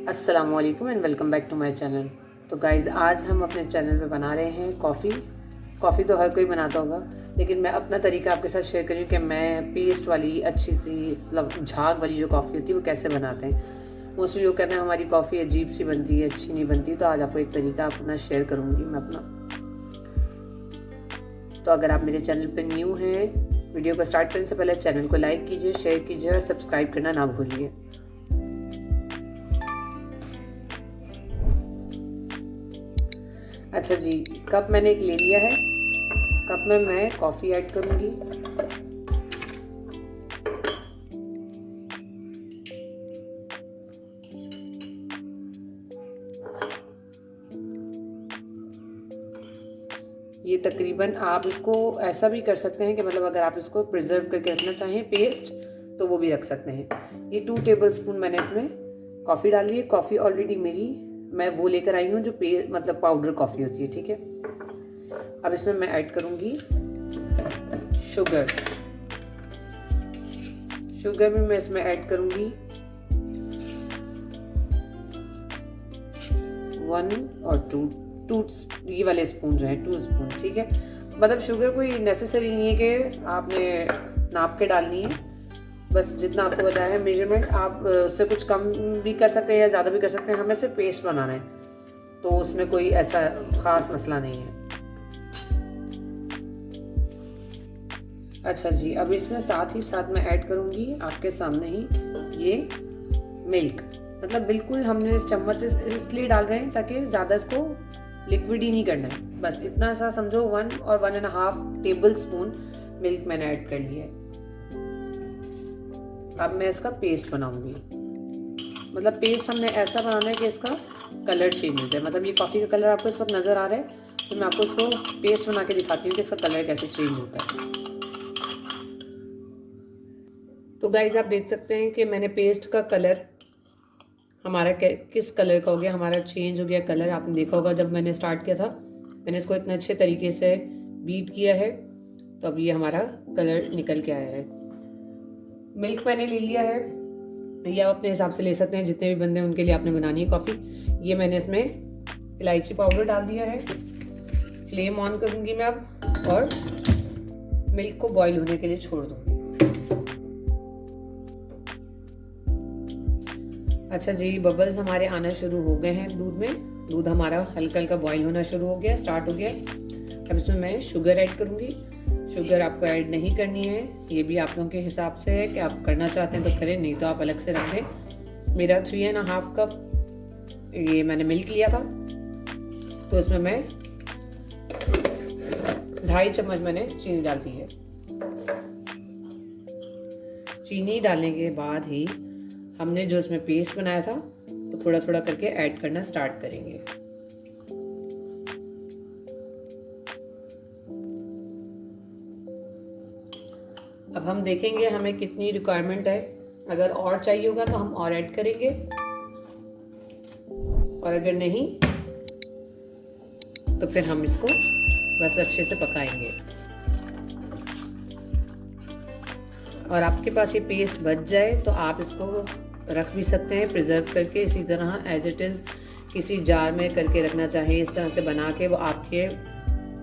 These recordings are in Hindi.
अस्सलाम वालेकुम and welcome back to my channel. तो गाइज़ आज हम अपने चैनल पे बना रहे हैं कॉफ़ी तो हर कोई बनाता होगा, लेकिन मैं अपना तरीका आपके साथ शेयर करूँ कि मैं पेस्ट वाली अच्छी सी झाग वाली जो कॉफ़ी होती है वो कैसे बनाते हैं। मोस्टली लोग कहते हैं हमारी कॉफ़ी अजीब सी बनती है, अच्छी नहीं बनती। तो आज आपको एक तरीका अपना शेयर करूँगी मैं अपना। तो अगर आप मेरे चैनल पर न्यू हैं, वीडियो को स्टार्ट करने से पहले चैनल को लाइक कीजिए, शेयर कीजिए और सब्सक्राइब करना ना भूलिए। अच्छा जी, कप मैंने एक ले लिया है। कप में मैं कॉफ़ी ऐड करूँगी। ये तकरीबन आप इसको ऐसा भी कर सकते हैं कि मतलब अगर आप इसको प्रिजर्व करके रखना चाहें पेस्ट तो वो भी रख सकते हैं। ये 2 टेबलस्पून मैंने इसमें कॉफ़ी डाली है। कॉफ़ी ऑलरेडी मेरी मैं वो लेकर आई हूँ जो मतलब पाउडर कॉफ़ी होती है, ठीक है। अब इसमें मैं ऐड करूँगी शुगर में मैं इसमें ऐड करूँगी 1 और 2 ये वाले स्पून जो हैं 2 स्पून, ठीक है। मतलब शुगर कोई नेसेसरी नहीं है कि आपने नाप के डालनी है, बस जितना आपको बताया है मेजरमेंट। आप उससे कुछ कम भी कर सकते हैं या ज़्यादा भी कर सकते हैं। हमें सिर्फ पेस्ट बनाना है तो उसमें कोई ऐसा ख़ास मसला नहीं है। अच्छा जी, अब इसमें साथ ही साथ मैं ऐड करूँगी आपके सामने ही ये मिल्क। मतलब बिल्कुल हमने चम्मच इसलिए डाल रहे हैं ताकि ज़्यादा इसको लिक्विड ही नहीं करना है, बस इतना सा समझो। 1 और 1.5 टेबल स्पून मिल्क मैंने ऐड कर लिया है। अब मैं इसका पेस्ट बनाऊंगी। मतलब पेस्ट हमने ऐसा बनाना है कि इसका कलर चेंज हो जाए। मतलब ये कॉफ़ी का कलर आपको इस वक्त नज़र आ रहा है, तो मैं आपको इसको पेस्ट बना के दिखाती हूँ कि इसका कलर कैसे चेंज होता है। तो गाइज आप देख सकते हैं कि मैंने पेस्ट का कलर हमारा किस कलर का हो गया, हमारा चेंज हो गया कलर। आपने देखा होगा जब मैंने स्टार्ट किया था मैंने इसको इतने अच्छे तरीके से बीट किया है, तो अब ये हमारा कलर निकल के आया है। मिल्क मैंने ले लिया है, या आप अपने हिसाब से ले सकते हैं जितने भी बंदे हैं उनके लिए आपने बनानी है कॉफ़ी। ये मैंने इसमें इलायची पाउडर डाल दिया है। फ्लेम ऑन करूँगी मैं अब और मिल्क को बॉईल होने के लिए छोड़ दूँगी। अच्छा जी, बबल्स हमारे आना शुरू हो गए हैं दूध में। दूध हमारा हल्का हल्का बॉईल होना शुरू हो गया, स्टार्ट हो गया। अब इसमें मैं शुगर ऐड करूँगी। शुगर आपको ऐड नहीं करनी है, ये भी आप लोगों के हिसाब से है कि आप करना चाहते हैं तो करें, नहीं तो आप अलग से रख दें। मेरा 3.5 कप ये मैंने मिल्क लिया था, तो इसमें मैं 2.5 चम्मच मैंने चीनी डाल दी है। चीनी डालने के बाद ही हमने जो इसमें पेस्ट बनाया था तो थोड़ा थोड़ा करके ऐड करना स्टार्ट करेंगे। अब हम देखेंगे हमें कितनी रिक्वायरमेंट है। अगर और चाहिए होगा तो हम और ऐड करेंगे, और अगर नहीं तो फिर हम इसको बस अच्छे से पकाएंगे। और आपके पास ये पेस्ट बच जाए तो आप इसको रख भी सकते हैं प्रिजर्व करके, इसी तरह एज इट इज़ किसी जार में करके रखना चाहें इस तरह से बना के, वो आपके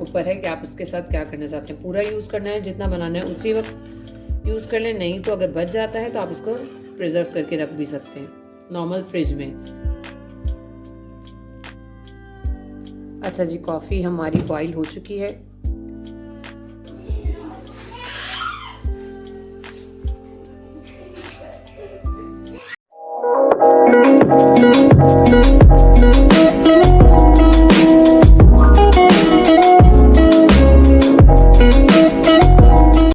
ऊपर है कि आप इसके साथ क्या करना चाहते हैं। पूरा यूज़ करना है, जितना बनाना है उसी वक्त यूज़ कर लें, नहीं तो अगर बच जाता है तो आप इसको प्रिजर्व करके रख भी सकते हैं नॉर्मल फ्रिज में। अच्छा जी, कॉफ़ी हमारी बॉईल हो चुकी है।